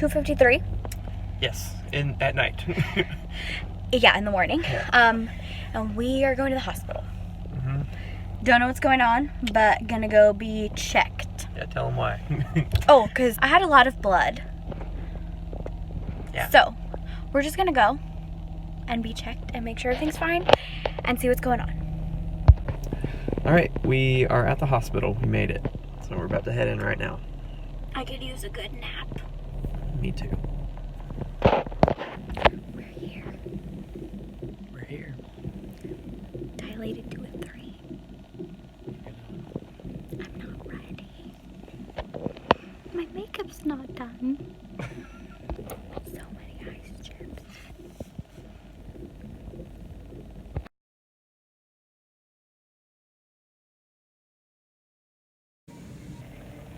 2:53. Yes, at night. Yeah, in the morning. Yeah. And we are going to the hospital. Mm-hmm. Don't know what's going on, but gonna go be checked. Yeah, tell them why. Oh, because I had a lot of blood. Yeah. So, we're just gonna go and be checked and make sure everything's fine and see what's going on. All right, we are at the hospital. We made it. So we're about to head in right now. I could use a good nap. Me too. We're here. We're here. Dilated to a 3. I'm not ready. My makeup's not done. So many ice chips.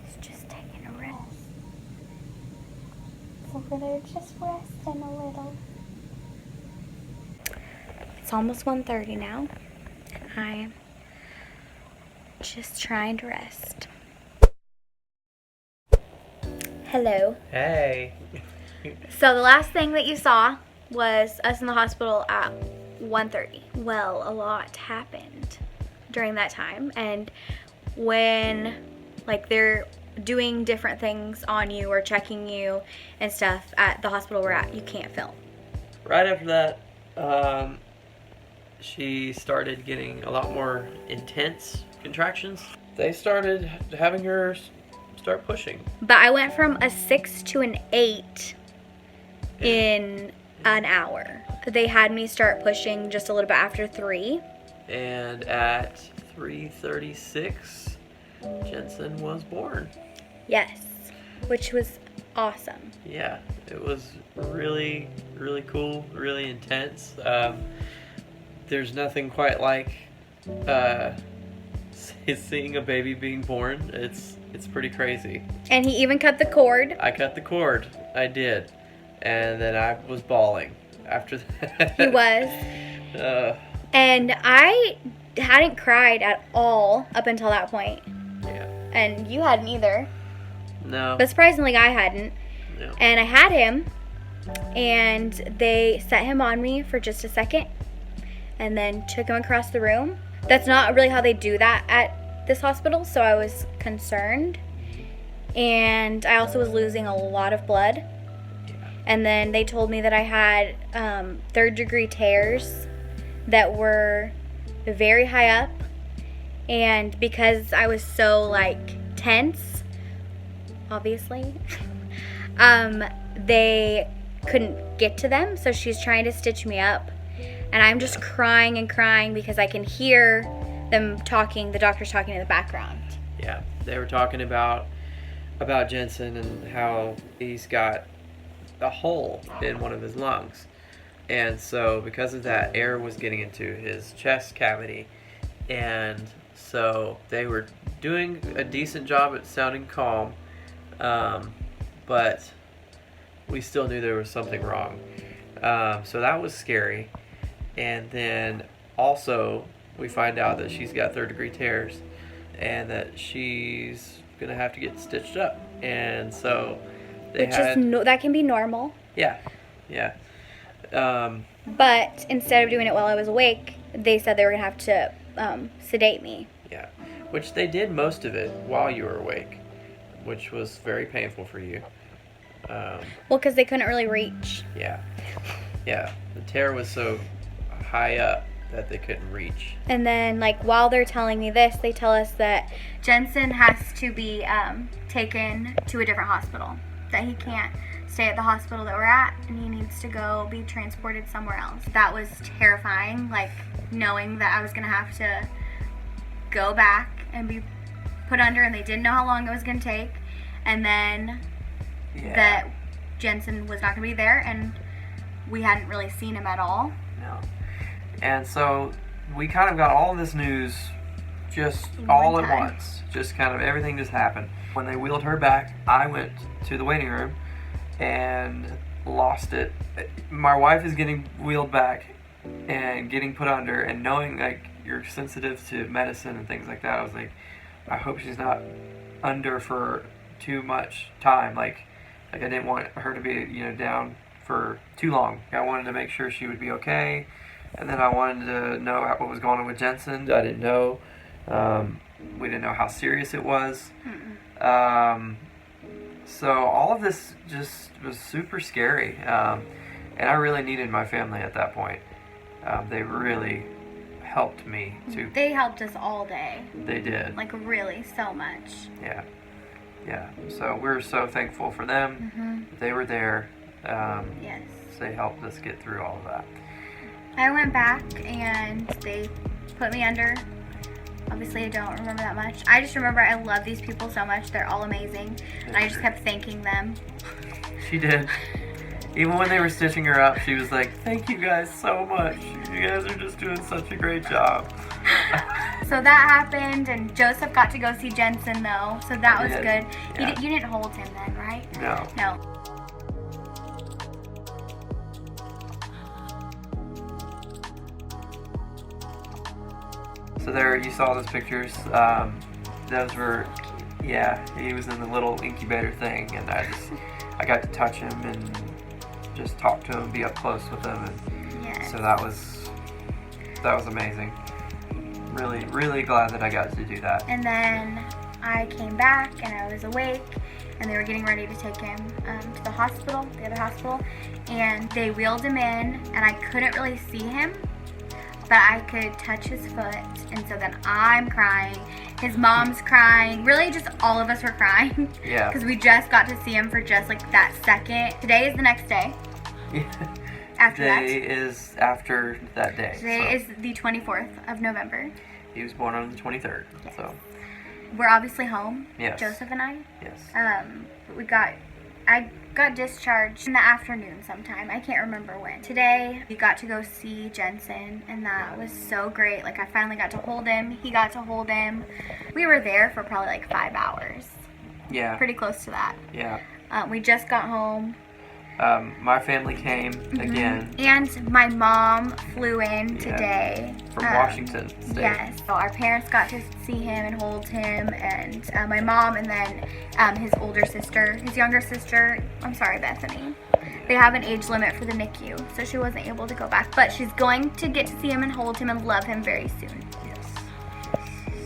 It's just taking a rest. It's over there just resting a little. It's almost 1:30 now, and I'm just trying to rest. Hello. Hey. So the last thing that you saw was us in the hospital at 1:30. Well, a lot happened during that time, and when they're doing different things on you or checking you and stuff at the hospital we're at, you can't film. Right after that, she started getting a lot more intense contractions. They started having her start pushing. But I went from a 6 to an 8 in an hour. They had me start pushing just a little bit after 3. And at 3:36, Jensen was born. Yes, which was awesome. Yeah, it was really, really cool, really intense. There's nothing quite like seeing a baby being born. It's pretty crazy. And he even cut the cord. I cut the cord. I did. And then I was bawling after that. He was. And I hadn't cried at all up until that point. Yeah. And you hadn't either. No. But surprisingly, I hadn't. No. And I had him, and they set him on me for just a second, and then took him across the room. That's not really how they do that at this hospital, so I was concerned. And I also was losing a lot of blood. Yeah. And then they told me that I had 3rd-degree tears that were very high up. And because I was so, tense, obviously, they couldn't get to them. So she's trying to stitch me up. And I'm just crying and crying because I can hear them talking, the doctors talking in the background. Yeah, they were talking about Jensen and how he's got a hole in one of his lungs. And so because of that, air was getting into his chest cavity. And so they were doing a decent job at sounding calm. But we still knew there was something wrong. So that was scary. And then also we find out that she's got 3rd-degree tears and that she's going to have to get stitched up. And so that can be normal. Yeah. Yeah. But instead of doing it while I was awake, they said they were going to have to sedate me. Yeah. Which they did most of it while you were awake, which was very painful for you. Well, because they couldn't really reach. Yeah. Yeah. The tear was so high up that they couldn't reach. And then, while they're telling me this, they tell us that Jensen has to be taken to a different hospital. That he can't stay at the hospital that we're at, and he needs to go be transported somewhere else. That was terrifying, knowing that I was going to have to go back and be put under, and they didn't know how long it was going to take. And then that Jensen was not going to be there, and we hadn't really seen him at all. No. And so we kind of got all this news just all at once. Just kind of everything just happened. When they wheeled her back, I went to the waiting room and lost it. My wife is getting wheeled back and getting put under, and knowing you're sensitive to medicine and things like that, I was like, I hope she's not under for too much time. Like, I didn't want her to be, down for too long. I wanted to make sure she would be okay. And then I wanted to know what was going on with Jensen. I didn't know. We didn't know how serious it was. So all of this just was super scary. And I really needed my family at that point. They really helped me to. They helped us all day. They did. Like, really, so much. Yeah. So we're so thankful for them. They were there. Yes. They helped us get through all of that. I went back and they put me under. Obviously, I don't remember that much. I just remember I love these people so much. They're all amazing. And I just kept thanking them. She did. Even when they were stitching her up, she was like, "Thank you guys so much. You guys are just doing such a great job." So that happened, and Joseph got to go see Jensen, though. So that was good. Yeah. You didn't hold him then, right? No. No. So there, you saw those pictures. Those were, he was in the little incubator thing, and I got to touch him and just talk to him, be up close with him, and Yes. so that was amazing. Really, really glad that I got to do that. And then I came back, and I was awake, and they were getting ready to take him to the hospital, the other hospital, and they wheeled him in, and I couldn't really see him, but I could touch his foot, and so then I'm crying, his mom's crying, really just all of us were crying. Yeah. Because we just got to see him for just like that second. Today is the next day. After Today that. is after that day. Today is the 24th of November. He was born on the 23rd. Yes. So. We're obviously home, Yes. Joseph and I. Yes. I got discharged in the afternoon sometime. I can't remember when. Today, we got to go see Jensen, and that was so great. Like, I finally got to hold him. He got to hold him. We were there for probably like 5 hours. Yeah. Pretty close to that. Yeah. We just got home. My family came again. And my mom flew in today. From Washington State. Yes. So our parents got to see him and hold him, and my mom, and then his older sister, his younger sister, Bethany. They have an age limit for the NICU, so she wasn't able to go back. But she's going to get to see him and hold him and love him very soon. Yes.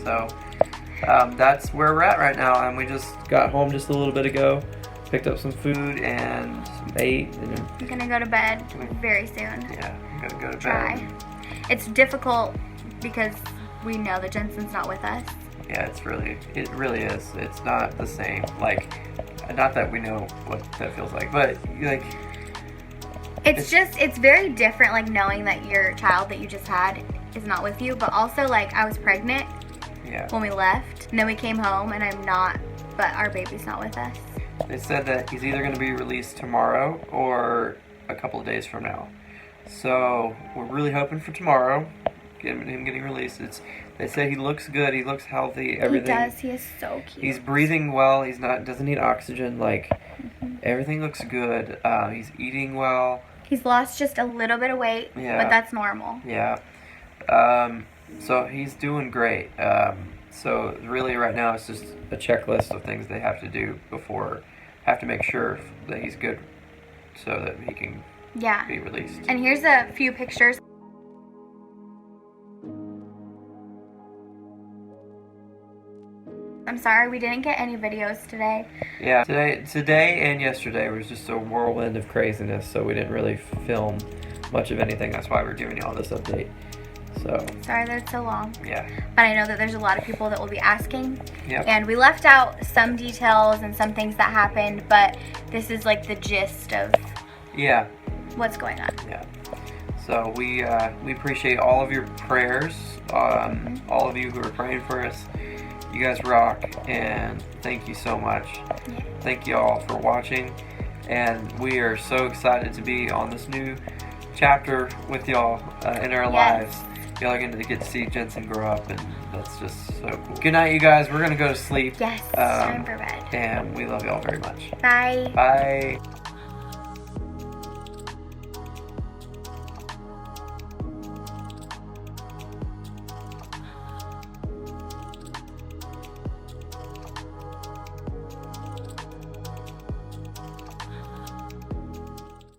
So that's where we're at right now, and we just got home just a little bit ago. Picked up some food and ate. And I'm gonna go to bed very soon. Yeah, I'm gonna go to Try. bed. It's difficult because we know that Jensen's not with us. Yeah, it really is. It's not the same. Like, not that we know what that feels like, but like, it's very different. Like, knowing that your child that you just had is not with you, but also like I was pregnant when we left, and then we came home and I'm not, but our baby's not with us. They said that he's either going to be released tomorrow or a couple of days from now. So we're really hoping for tomorrow, him getting released. They say he looks good, he looks healthy, everything. He does. He is so cute. He's breathing well. Doesn't need oxygen. Like, everything looks good. He's eating well. He's lost just a little bit of weight, but that's normal. Yeah. So he's doing great. So really right now it's just a checklist of things they have to do have to make sure that he's good so that he can be released. And here's a few pictures. I'm sorry we didn't get any videos today. Yeah, today and yesterday was just a whirlwind of craziness, so we didn't really film much of anything. That's why we're giving you all this update. So sorry that it's so long. Yeah. But I know that there's a lot of people that will be asking. Yep. And we left out some details and some things that happened, but this is like the gist of what's going on. Yeah. So we appreciate all of your prayers, all of you who are praying for us. You guys rock, and thank you so much. Yeah. Thank you all for watching, and we are so excited to be on this new chapter with y'all in our lives. Y'all are going to get to see Jensen grow up, and that's just so cool. Good night, you guys. We're going to go to sleep. Yes, time for bed. And we love y'all very much. Bye. Bye.